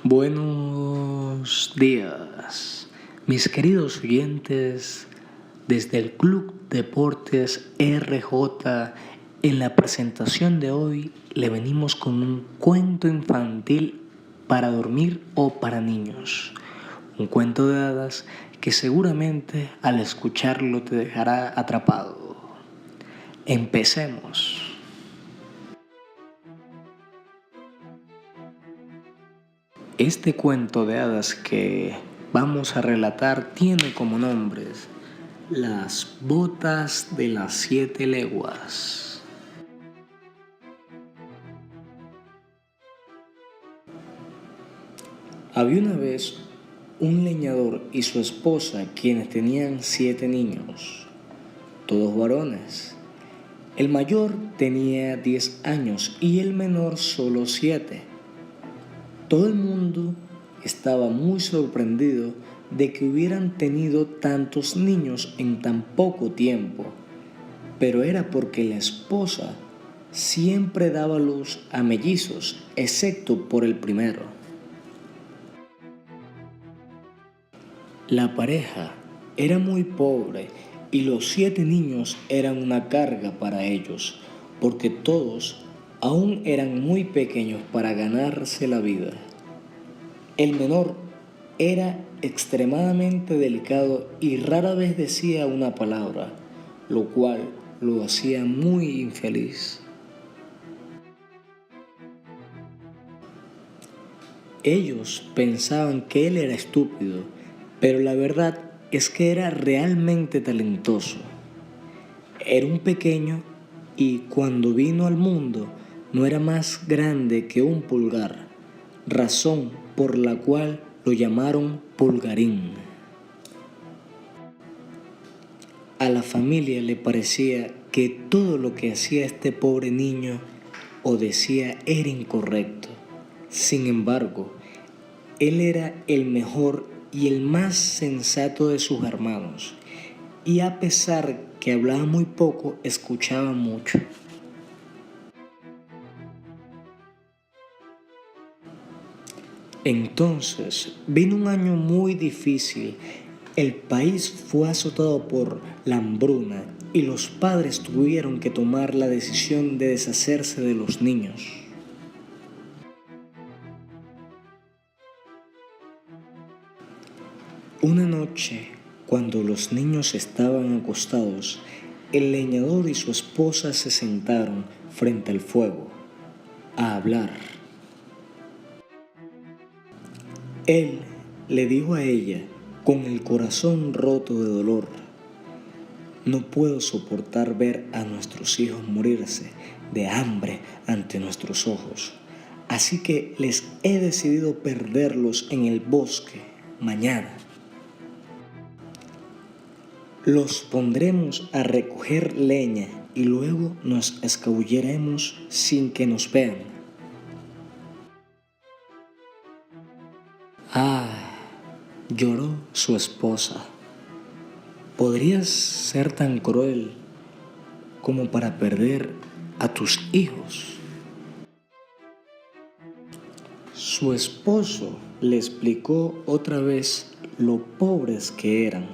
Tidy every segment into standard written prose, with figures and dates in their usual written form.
Buenos días, mis queridos oyentes, desde el Club Deportes RJ. En la presentación de hoy le venimos con un cuento infantil para dormir o para niños. Un cuento de hadas que seguramente al escucharlo te dejará atrapado. Empecemos. Este cuento de hadas que vamos a relatar tiene como nombres Las botas de las 7 leguas. Había una vez un leñador y su esposa quienes tenían 7 niños, todos varones. El mayor tenía 10 años y el menor solo 7. Todo el mundo estaba muy sorprendido de que hubieran tenido tantos niños en tan poco tiempo, pero era porque la esposa siempre daba luz a mellizos, excepto por el primero. La pareja era muy pobre y los 7 niños eran una carga para ellos, porque todos aún eran muy pequeños para ganarse la vida. El menor era extremadamente delicado y rara vez decía una palabra, lo cual lo hacía muy infeliz. Ellos pensaban que él era estúpido, pero la verdad es que era realmente talentoso. Era un pequeño y cuando vino al mundo no era más grande que un pulgar, razón por la cual lo llamaron Pulgarín. A la familia le parecía que todo lo que hacía este pobre niño o decía era incorrecto. Sin embargo, él era el mejor y el más sensato de sus hermanos, y a pesar que hablaba muy poco, escuchaba mucho. Entonces vino un año muy difícil. El país fue azotado por la hambruna y los padres tuvieron que tomar la decisión de deshacerse de los niños. Una noche, cuando los niños estaban acostados, el leñador y su esposa se sentaron frente al fuego a hablar. Él le dijo a ella, con el corazón roto de dolor: no puedo soportar ver a nuestros hijos morirse de hambre ante nuestros ojos, así que les he decidido perderlos en el bosque mañana. Los pondremos a recoger leña y luego nos escabulliremos sin que nos vean. Lloró su esposa. ¿Podrías ser tan cruel como para perder a tus hijos? Su esposo le explicó otra vez lo pobres que eran,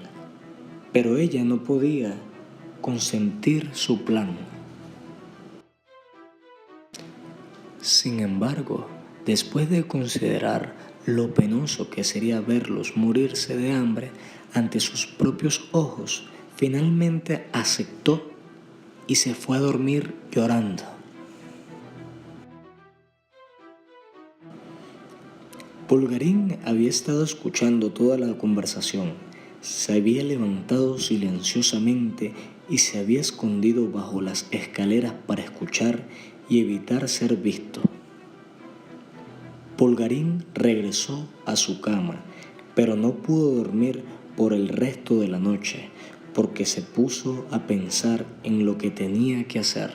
pero ella no podía consentir su plan. Sin embargo, después de considerar lo penoso que sería verlos morirse de hambre ante sus propios ojos, finalmente aceptó y se fue a dormir llorando. Pulgarín había estado escuchando toda la conversación. Se había levantado silenciosamente y se había escondido bajo las escaleras para escuchar y evitar ser visto. Pulgarín regresó a su cama, pero no pudo dormir por el resto de la noche, porque se puso a pensar en lo que tenía que hacer.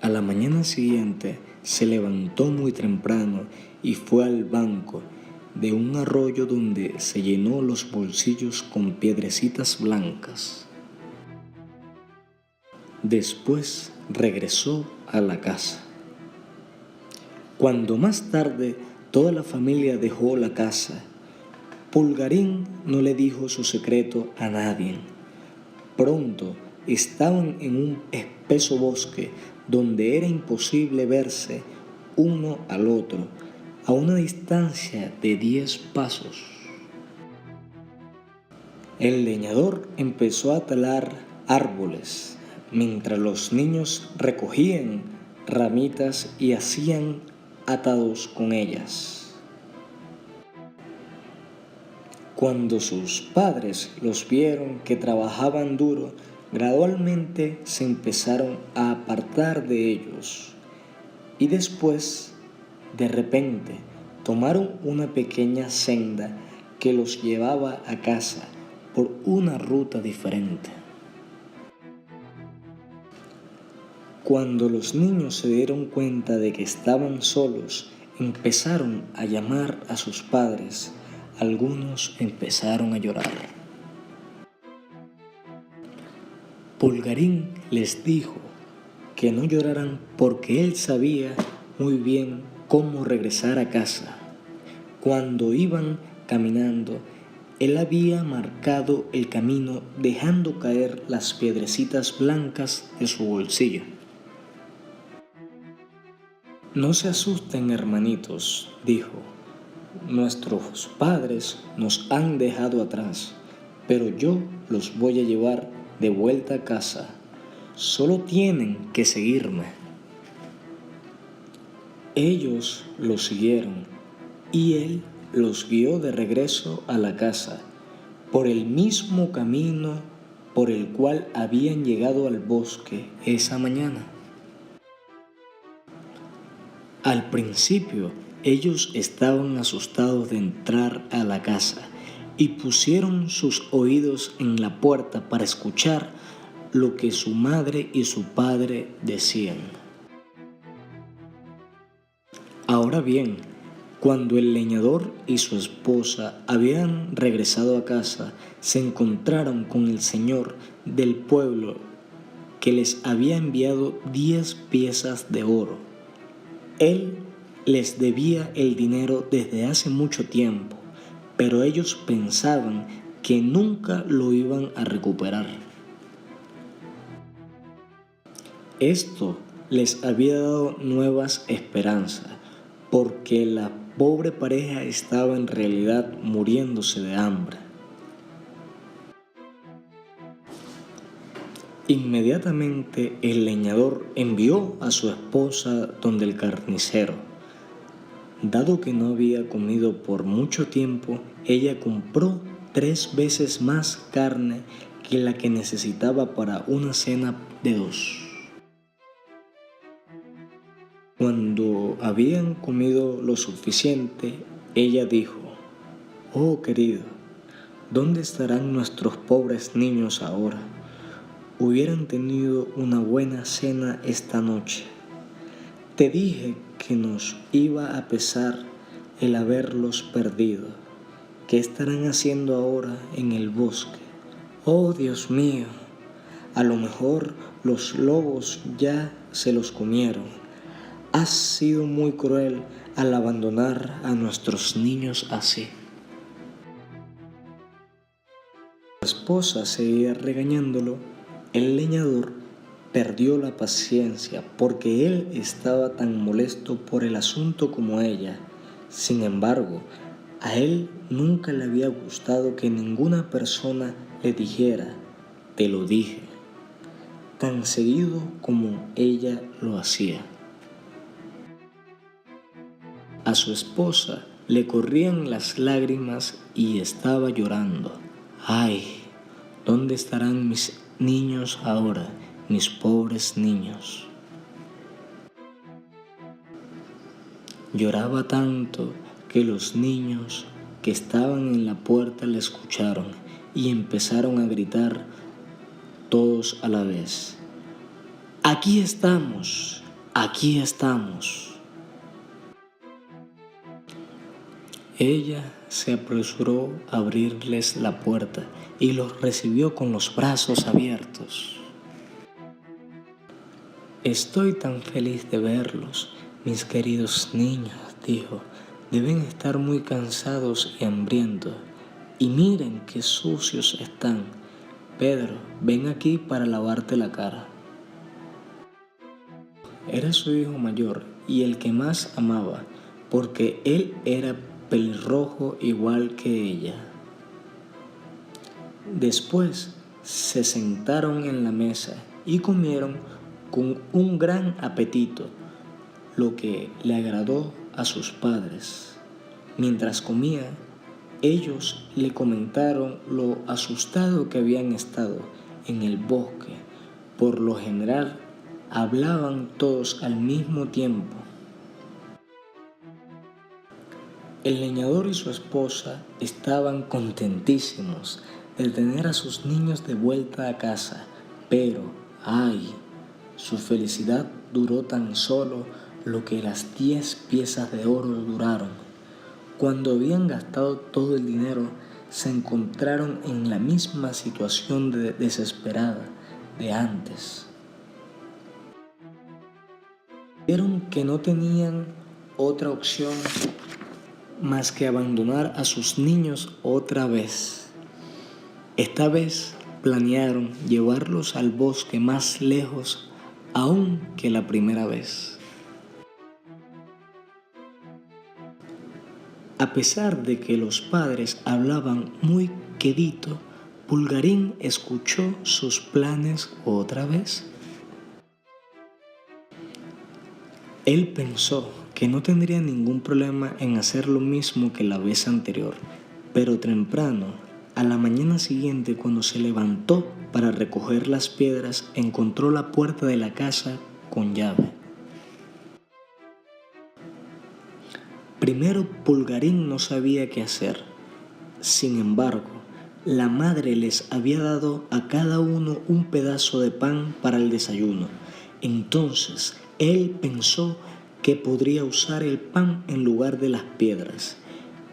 A la mañana siguiente se levantó muy temprano y fue al banco de un arroyo donde se llenó los bolsillos con piedrecitas blancas. Después regresó a la casa. Cuando más tarde toda la familia dejó la casa, Pulgarín no le dijo su secreto a nadie. Pronto estaban en un espeso bosque donde era imposible verse uno al otro a una distancia de 10 pasos. El leñador empezó a talar árboles, mientras los niños recogían ramitas y hacían atados con ellas. Cuando sus padres los vieron que trabajaban duro, gradualmente se empezaron a apartar de ellos y después, de repente, tomaron una pequeña senda que los llevaba a casa por una ruta diferente. Cuando los niños se dieron cuenta de que estaban solos, empezaron a llamar a sus padres. Algunos empezaron a llorar. Pulgarín les dijo que no lloraran porque él sabía muy bien cómo regresar a casa. Cuando iban caminando, él había marcado el camino dejando caer las piedrecitas blancas de su bolsillo. No se asusten, hermanitos, dijo. Nuestros padres nos han dejado atrás, pero yo los voy a llevar de vuelta a casa. Solo tienen que seguirme. Ellos lo siguieron y él los guió de regreso a la casa por el mismo camino por el cual habían llegado al bosque esa mañana. Al principio, ellos estaban asustados de entrar a la casa y pusieron sus oídos en la puerta para escuchar lo que su madre y su padre decían. Ahora bien, cuando el leñador y su esposa habían regresado a casa, se encontraron con el señor del pueblo que les había enviado 10 piezas de oro. Él les debía el dinero desde hace mucho tiempo, pero ellos pensaban que nunca lo iban a recuperar. Esto les había dado nuevas esperanzas, porque la pobre pareja estaba en realidad muriéndose de hambre. Inmediatamente el leñador envió a su esposa donde el carnicero. Dado que no había comido por mucho tiempo, ella compró 3 veces más carne que la que necesitaba para una cena de 2. Cuando habían comido lo suficiente, ella dijo: «Oh, querido, ¿dónde estarán nuestros pobres niños ahora? Hubieran tenido una buena cena esta noche. Te dije que nos iba a pesar el haberlos perdido. ¿Qué estarán haciendo ahora en el bosque? Oh, Dios mío, a lo mejor los lobos ya se los comieron. Has sido muy cruel al abandonar a nuestros niños así». Su esposa seguía regañándolo. El leñador perdió la paciencia porque él estaba tan molesto por el asunto como ella. Sin embargo, a él nunca le había gustado que ninguna persona le dijera «te lo dije», tan seguido como ella lo hacía. A su esposa le corrían las lágrimas y estaba llorando. «Ay, ¿dónde estarán mis niños ahora, mis pobres niños?». Lloraba tanto que los niños que estaban en la puerta la escucharon y empezaron a gritar todos a la vez: «¡Aquí estamos! ¡Aquí estamos!». Ella se apresuró a abrirles la puerta y los recibió con los brazos abiertos. «Estoy tan feliz de verlos», Mis queridos niños, dijo, deben estar muy cansados y hambrientos. Y miren qué sucios están. Pedro, ven aquí para lavarte la cara. Era su hijo mayor y el que más amaba, porque él era pelirrojo igual que ella. Después se sentaron en la mesa y comieron con un gran apetito, lo que le agradó a sus padres. Mientras comía, ellos le comentaron lo asustado que habían estado en el bosque. Por lo general, hablaban todos al mismo tiempo. El leñador y su esposa estaban contentísimos de tener a sus niños de vuelta a casa, pero, ¡ay!, su felicidad duró tan solo lo que las 10 piezas de oro duraron. Cuando habían gastado todo el dinero, se encontraron en la misma situación desesperada de antes. Vieron que no tenían otra opción más que abandonar a sus niños otra vez. Esta vez planearon llevarlos al bosque más lejos aún que la primera vez. A pesar de que los padres hablaban muy quedito, Pulgarín escuchó sus planes otra vez. Él pensó que no tendría ningún problema en hacer lo mismo que la vez anterior, pero temprano, a la mañana siguiente, cuando se levantó para recoger las piedras, encontró la puerta de la casa con llave. Primero Pulgarín no sabía qué hacer. Sin embargo, la madre les había dado a cada uno un pedazo de pan para el desayuno. Entonces él pensó que podría usar el pan en lugar de las piedras.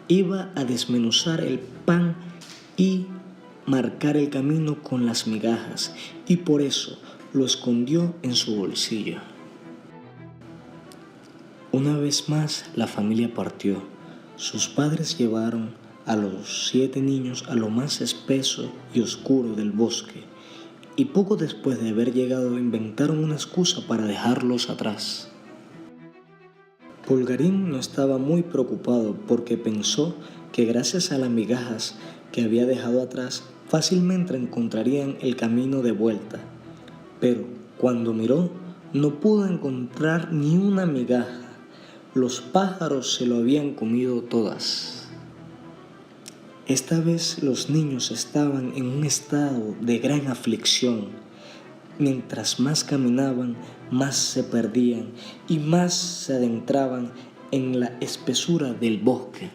Iba a desmenuzar el pan y marcar el camino con las migajas, y por eso lo escondió en su bolsillo. Una vez más la familia partió. Sus padres llevaron a los 7 niños a lo más espeso y oscuro del bosque, y poco después de haber llegado inventaron una excusa para dejarlos atrás. Pulgarín no estaba muy preocupado porque pensó que gracias a las migajas que había dejado atrás fácilmente encontrarían el camino de vuelta, pero cuando miró no pudo encontrar ni una migaja. Los pájaros se lo habían comido todas. Esta vez los niños estaban en un estado de gran aflicción. Mientras más caminaban, más se perdían y más se adentraban en la espesura del bosque.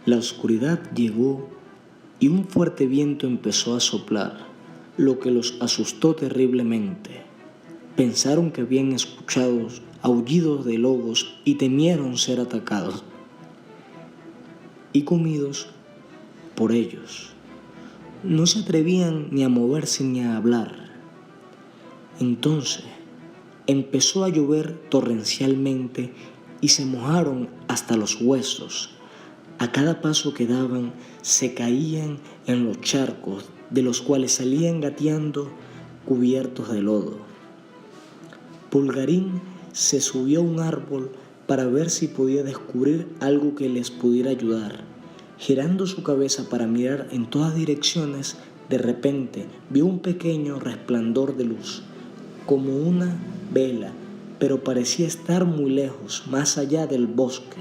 La oscuridad llegó y un fuerte viento empezó a soplar, lo que los asustó terriblemente. Pensaron que habían escuchado aullidos de lobos y temieron ser atacados y comidos por ellos. No se atrevían ni a moverse ni a hablar. Entonces empezó a llover torrencialmente y se mojaron hasta los huesos. A cada paso que daban se caían en los charcos, de los cuales salían gateando cubiertos de lodo. Pulgarín se subió a un árbol para ver si podía descubrir algo que les pudiera ayudar. Girando su cabeza para mirar en todas direcciones, de repente vio un pequeño resplandor de luz, como una vela, pero parecía estar muy lejos, más allá del bosque.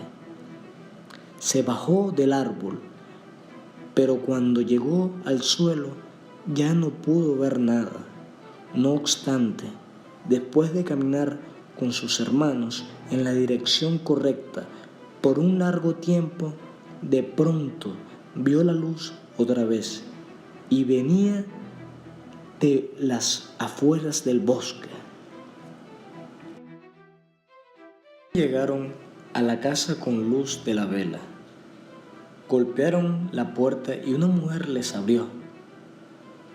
Se bajó del árbol, pero cuando llegó al suelo ya no pudo ver nada. No obstante, después de caminar con sus hermanos en la dirección correcta por un largo tiempo, de pronto vio la luz otra vez y venía de las afueras del bosque. Llegaron a la casa con luz de la vela. Golpearon la puerta y una mujer les abrió.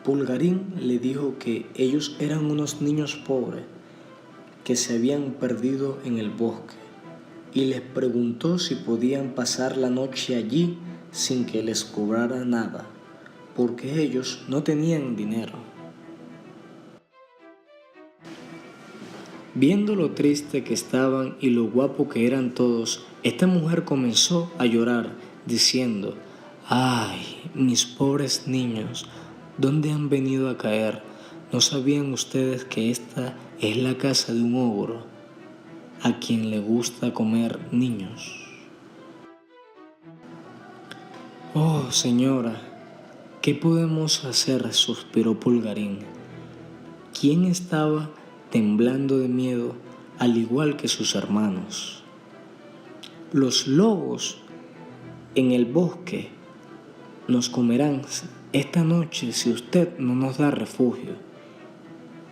Pulgarín le dijo que ellos eran unos niños pobres que se habían perdido en el bosque y les preguntó si podían pasar la noche allí sin que les cobrara nada, porque ellos no tenían dinero. Viendo lo triste que estaban y lo guapo que eran todos, esta mujer comenzó a llorar, diciendo: «Ay, mis pobres niños, ¿dónde han venido a caer? ¿No sabían ustedes que esta es la casa de un ogro, a quien le gusta comer niños?» «Oh, señora, ¿qué podemos hacer?», suspiró Pulgarín, quien estaba temblando de miedo al igual que sus hermanos. «Los lobos en el bosque nos comerán esta noche si usted no nos da refugio.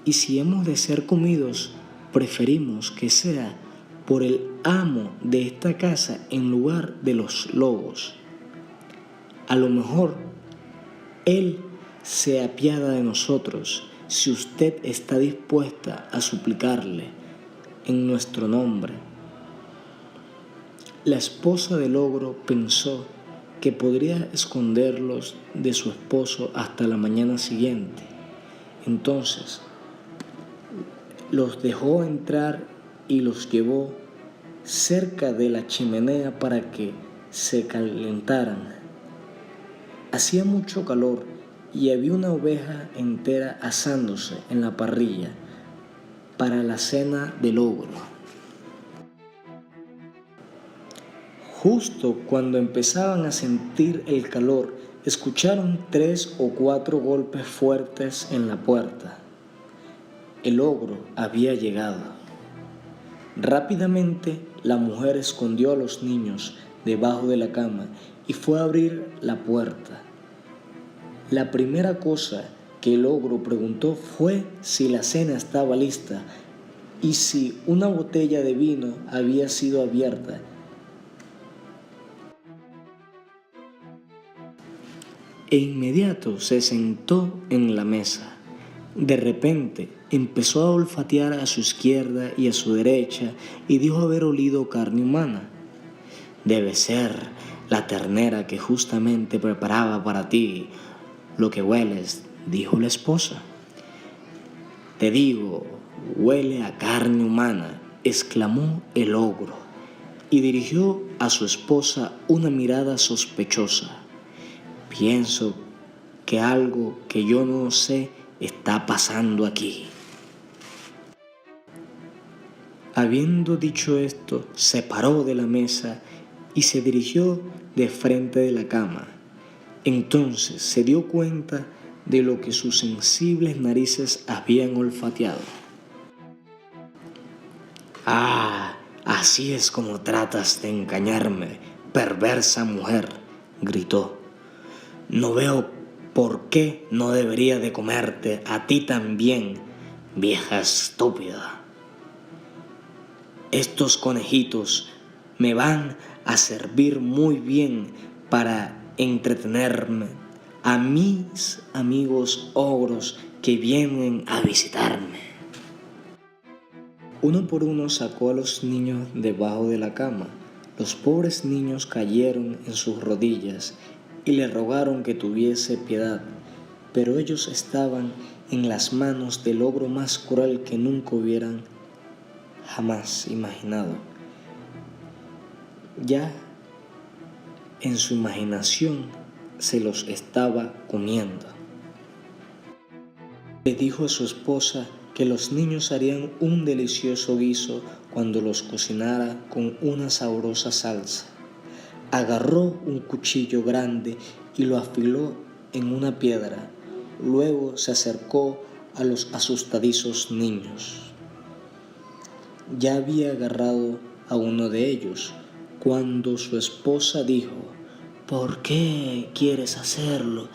Y si hemos de ser comidos, preferimos que sea por el amo de esta casa en lugar de los lobos. A lo mejor él se apiada de nosotros si usted está dispuesta a suplicarle en nuestro nombre». La esposa del ogro pensó que podría esconderlos de su esposo hasta la mañana siguiente. Entonces los dejó entrar y los llevó cerca de la chimenea para que se calentaran. Hacía mucho calor y había una oveja entera asándose en la parrilla para la cena del ogro. Justo cuando empezaban a sentir el calor, escucharon 3 o 4 golpes fuertes en la puerta. El ogro había llegado. Rápidamente la mujer escondió a los niños debajo de la cama y fue a abrir la puerta. La primera cosa que el ogro preguntó fue si la cena estaba lista y si una botella de vino había sido abierta. E inmediato se sentó en la mesa. De repente empezó a olfatear a su izquierda y a su derecha y dijo haber olido carne humana. «Debe ser la ternera que justamente preparaba para ti lo que hueles», dijo la esposa. «Te digo, huele a carne humana», exclamó el ogro, y dirigió a su esposa una mirada sospechosa. «Pienso que algo que yo no sé está pasando aquí». Habiendo dicho esto, se paró de la mesa y se dirigió de frente de la cama. Entonces se dio cuenta de lo que sus sensibles narices habían olfateado. «Ah, así es como tratas de engañarme, perversa mujer», gritó. «No veo por qué no debería de comerte a ti también, vieja estúpida. Estos conejitos me van a servir muy bien para entretenerme a mis amigos ogros que vienen a visitarme». Uno por uno sacó a los niños debajo de la cama. Los pobres niños cayeron en sus rodillas y le rogaron que tuviese piedad, pero ellos estaban en las manos del ogro más cruel que nunca hubieran jamás imaginado. Ya en su imaginación se los estaba comiendo. Le dijo a su esposa que los niños harían un delicioso guiso cuando los cocinara con una sabrosa salsa. Agarró un cuchillo grande y lo afiló en una piedra. Luego se acercó a los asustadizos niños. Ya había agarrado a uno de ellos cuando su esposa dijo: «¿Por qué quieres hacerlo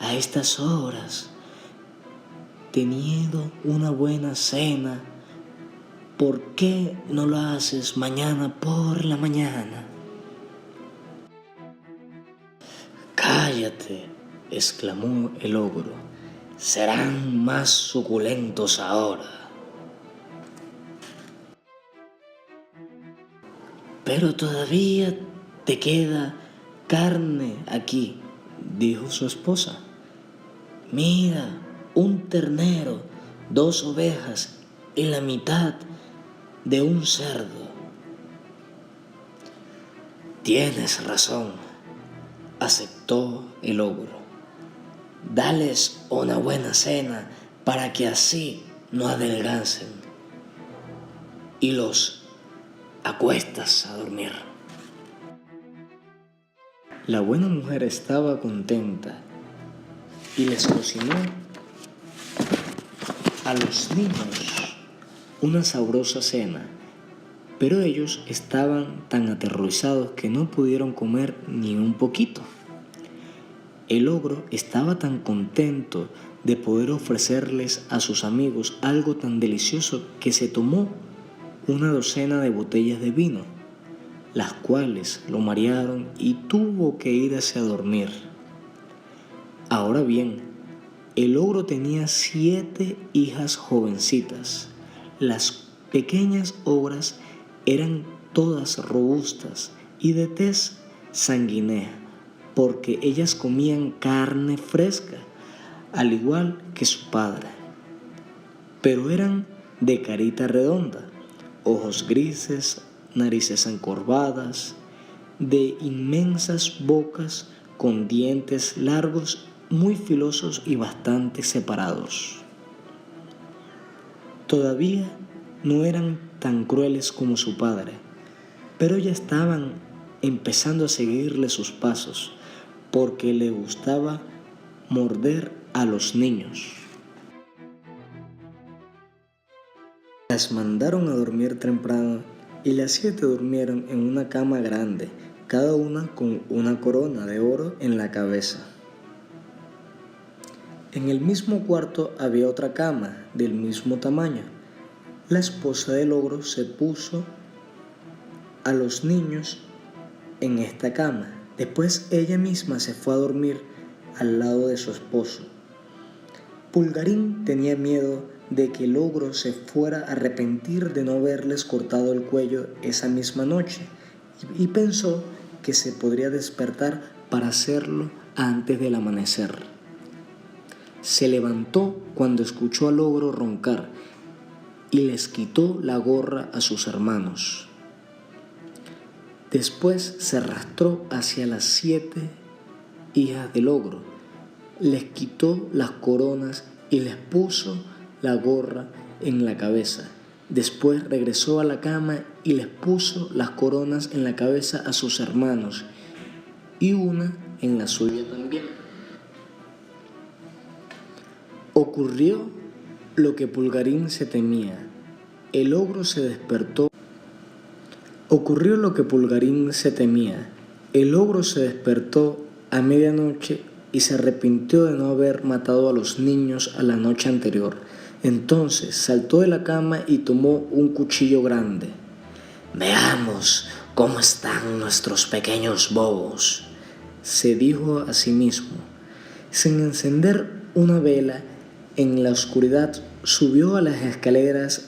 a estas horas? Teniendo una buena cena, ¿por qué no lo haces mañana por la mañana?» «Cállate», exclamó el ogro, «serán más suculentos ahora». Pero todavía te queda carne aquí, dijo su esposa. Mira, un ternero, 2 ovejas y la mitad de un cerdo. Tienes razón, aceptó el ogro. Dales una buena cena para que así no adelgacen y los acuestas a dormir. La buena mujer estaba contenta y les cocinó a los niños una sabrosa cena, pero ellos estaban tan aterrorizados que no pudieron comer ni un poquito. El ogro estaba tan contento de poder ofrecerles a sus amigos algo tan delicioso que se tomó una docena de botellas de vino, las cuales lo marearon y tuvo que irse a dormir. Ahora bien, el ogro tenía 7 hijas jovencitas. Las pequeñas ogras eran todas robustas y de tez sanguínea, porque ellas comían carne fresca, al igual que su padre. Pero eran de carita redonda, ojos grises, narices encorvadas, de inmensas bocas con dientes largos, muy filosos y bastante separados. Todavía no eran tan crueles como su padre, pero ya estaban empezando a seguirle sus pasos, porque le gustaba morder a los niños. Las mandaron a dormir temprano y las 7 durmieron en una cama grande, cada una con una corona de oro en la cabeza. En el mismo cuarto había otra cama del mismo tamaño. La esposa del ogro se puso a los niños en esta cama. Después ella misma se fue a dormir al lado de su esposo. Pulgarín tenía miedo de que el ogro se fuera a arrepentir de no haberles cortado el cuello esa misma noche y pensó que se podría despertar para hacerlo antes del amanecer. Se levantó cuando escuchó al ogro roncar y les quitó la gorra a sus hermanos. Después se arrastró hacia las 7 hijas del ogro, les quitó las coronas y les puso la gorra en la cabeza. Después regresó a la cama y les puso las coronas en la cabeza a sus hermanos y una en la suya también. Ocurrió lo que Pulgarín se temía. El ogro se despertó. Ocurrió lo que Pulgarín se temía. El ogro se despertó a medianoche y se arrepintió de no haber matado a los niños a la noche anterior. Entonces saltó de la cama y tomó un cuchillo grande. «Veamos cómo están nuestros pequeños bobos», se dijo a sí mismo. Sin encender una vela, en la oscuridad subió a las escaleras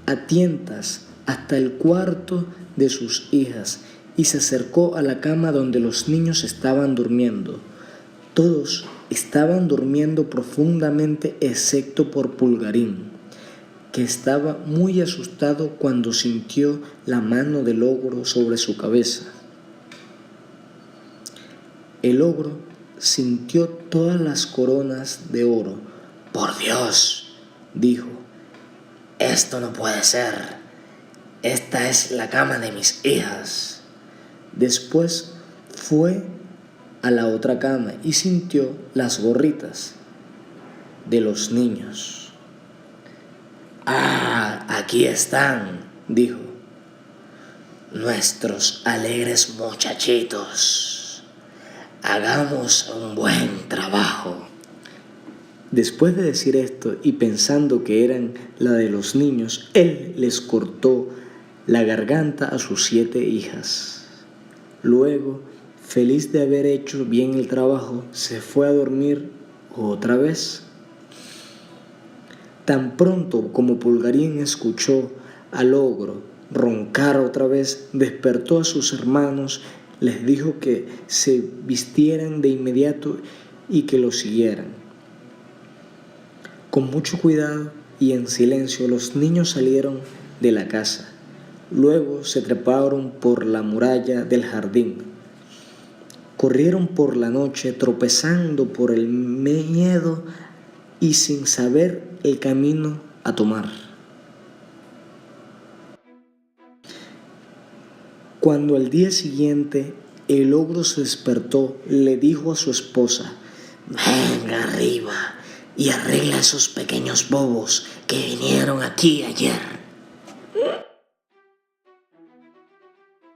a tientas hasta el cuarto de sus hijas y se acercó a la cama donde los niños estaban durmiendo. Todos estaban durmiendo profundamente excepto por Pulgarín, que estaba muy asustado cuando sintió la mano del ogro sobre su cabeza. El ogro sintió todas las coronas de oro. «Por Dios», dijo, «esto no puede ser. Esta es la cama de mis hijas». Después fue a la otra cama y sintió las gorritas de los niños. «Ah, aquí están», dijo, «nuestros alegres muchachitos. Hagamos un buen trabajo». Después de decir esto y pensando que eran la de los niños, él les cortó la garganta a sus 7 hijas. Luego, feliz de haber hecho bien el trabajo, se fue a dormir otra vez. Tan pronto como Pulgarín escuchó al ogro roncar otra vez, despertó a sus hermanos, les dijo que se vistieran de inmediato y que lo siguieran. Con mucho cuidado y en silencio los niños salieron de la casa. Luego se treparon por la muralla del jardín. Corrieron por la noche tropezando por el miedo y sin saber el camino a tomar. Cuando al día siguiente el ogro se despertó, le dijo a su esposa: Venga arriba y arregla a esos pequeños bobos que vinieron aquí ayer.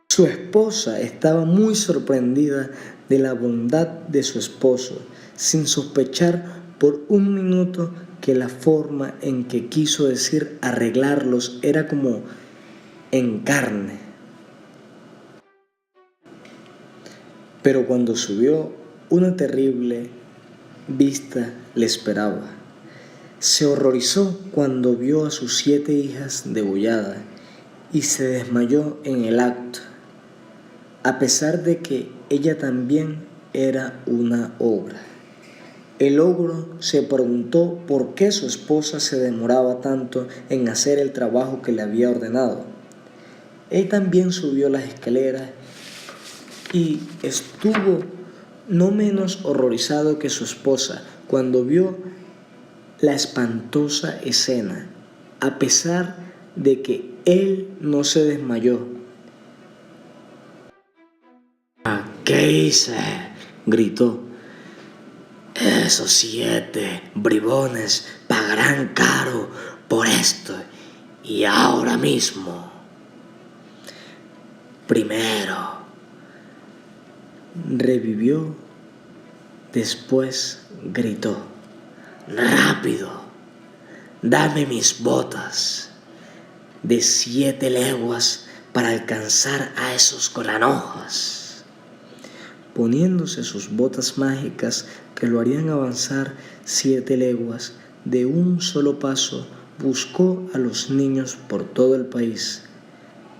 Su esposa estaba muy sorprendida de la bondad de su esposo, sin sospechar por un minuto que la forma en que quiso decir arreglarlos era como en carne. Pero cuando subió, una terrible vista le esperaba. Se horrorizó cuando vio a sus 7 hijas degolladas y se desmayó en el acto, a pesar de que ella también era una ogra. El ogro se preguntó por qué su esposa se demoraba tanto en hacer el trabajo que le había ordenado. Él también subió las escaleras y estuvo no menos horrorizado que su esposa cuando vio la espantosa escena, a pesar de que él no se desmayó. ¿Qué hice? Gritó. Esos 7 bribones pagarán caro por esto y ahora mismo. Primero, revivió, después gritó: rápido, dame mis botas de 7 leguas para alcanzar a esos granujas. Poniéndose sus botas mágicas que lo harían avanzar 7 leguas de un solo paso, buscó a los niños por todo el país.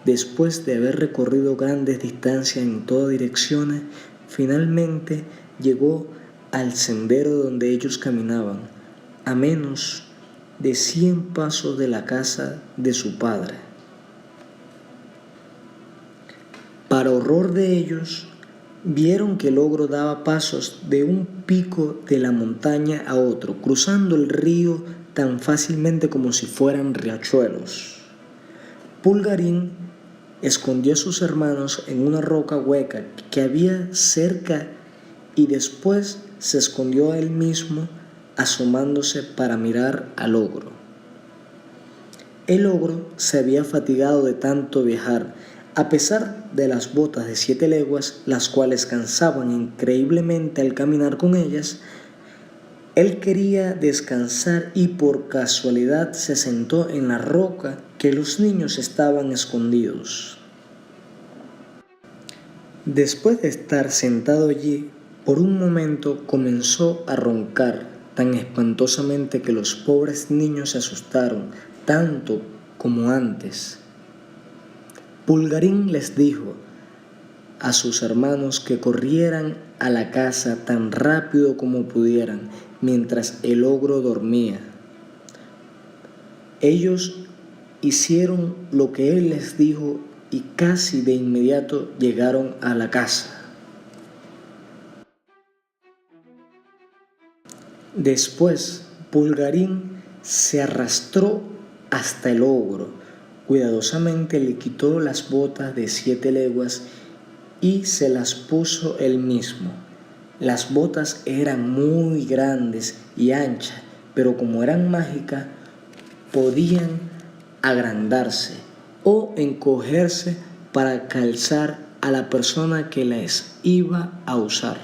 Después de haber recorrido grandes distancias en todas direcciones, finalmente llegó al sendero donde ellos caminaban, a menos de 100 pasos de la casa de su padre. Para horror de ellos, vieron que el ogro daba pasos de un pico de la montaña a otro, cruzando el río tan fácilmente como si fueran riachuelos. Pulgarín escondió a sus hermanos en una roca hueca que había cerca y después se escondió a él mismo, asomándose para mirar al ogro. El ogro se había fatigado de tanto viajar, a pesar de las botas de 7 leguas, las cuales cansaban increíblemente al caminar con ellas. Él quería descansar y por casualidad se sentó en la roca que los niños estaban escondidos. Después de estar sentado allí, por un momento comenzó a roncar tan espantosamente que los pobres niños se asustaron tanto como antes. Pulgarín les dijo a sus hermanos que corrieran a la casa tan rápido como pudieran mientras el ogro dormía. Ellos hicieron lo que él les dijo y casi de inmediato llegaron a la casa. Después, Pulgarín se arrastró hasta el ogro. Cuidadosamente le quitó las botas de 7 leguas y se las puso él mismo. Las botas eran muy grandes y anchas, pero como eran mágicas, podían agrandarse o encogerse para calzar a la persona que las iba a usar.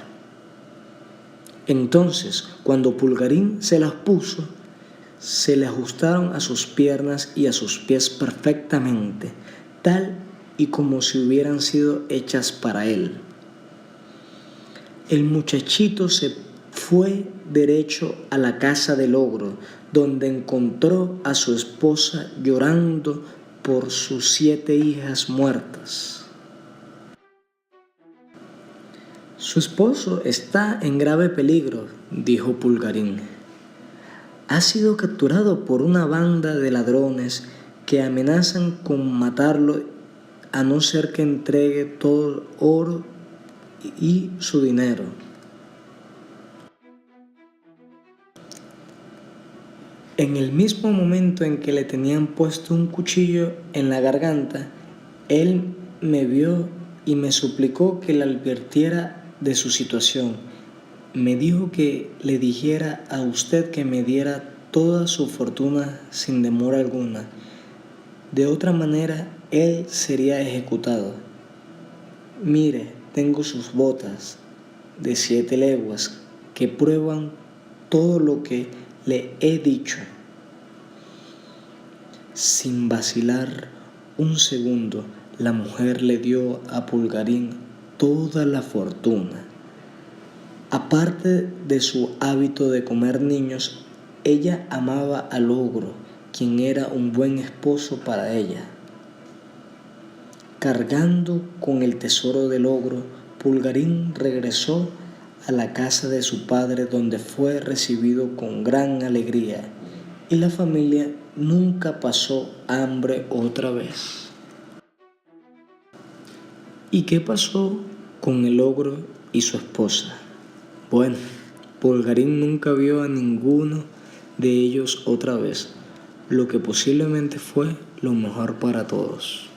Entonces, cuando Pulgarín se las puso, se le ajustaron a sus piernas y a sus pies perfectamente, tal y como si hubieran sido hechas para él. El muchachito se fue derecho a la casa del ogro, donde encontró a su esposa llorando por sus 7 hijas muertas. Su esposo está en grave peligro, dijo Pulgarín. Ha sido capturado por una banda de ladrones que amenazan con matarlo a no ser que entregue todo el oro y su dinero. En el mismo momento en que le tenían puesto un cuchillo en la garganta, él me vio y me suplicó que le advirtiera de su situación. Me dijo que le dijera a usted que me diera toda su fortuna sin demora alguna. De otra manera, él sería ejecutado. Mire, tengo sus botas de 7 leguas que prueban todo lo que le he dicho. Sin vacilar un segundo, la mujer le dio a Pulgarín toda la fortuna. Aparte de su hábito de comer niños, ella amaba al ogro, quien era un buen esposo para ella. Cargando con el tesoro del ogro, Pulgarín regresó a la casa de su padre, donde fue recibido con gran alegría, y la familia nunca pasó hambre otra vez. ¿Y qué pasó con el ogro y su esposa? Bueno, Pulgarín nunca vio a ninguno de ellos otra vez, lo que posiblemente fue lo mejor para todos.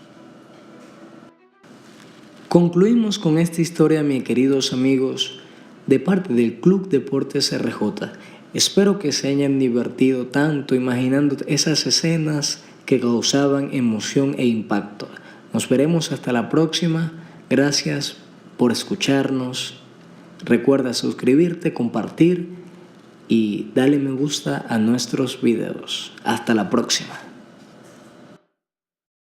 Concluimos con esta historia, mis queridos amigos, de parte del Club Deportes RJ. Espero que se hayan divertido tanto imaginando esas escenas que causaban emoción e impacto. Nos veremos hasta la próxima. Gracias por escucharnos. Recuerda suscribirte, compartir y darle me gusta a nuestros videos. Hasta la próxima.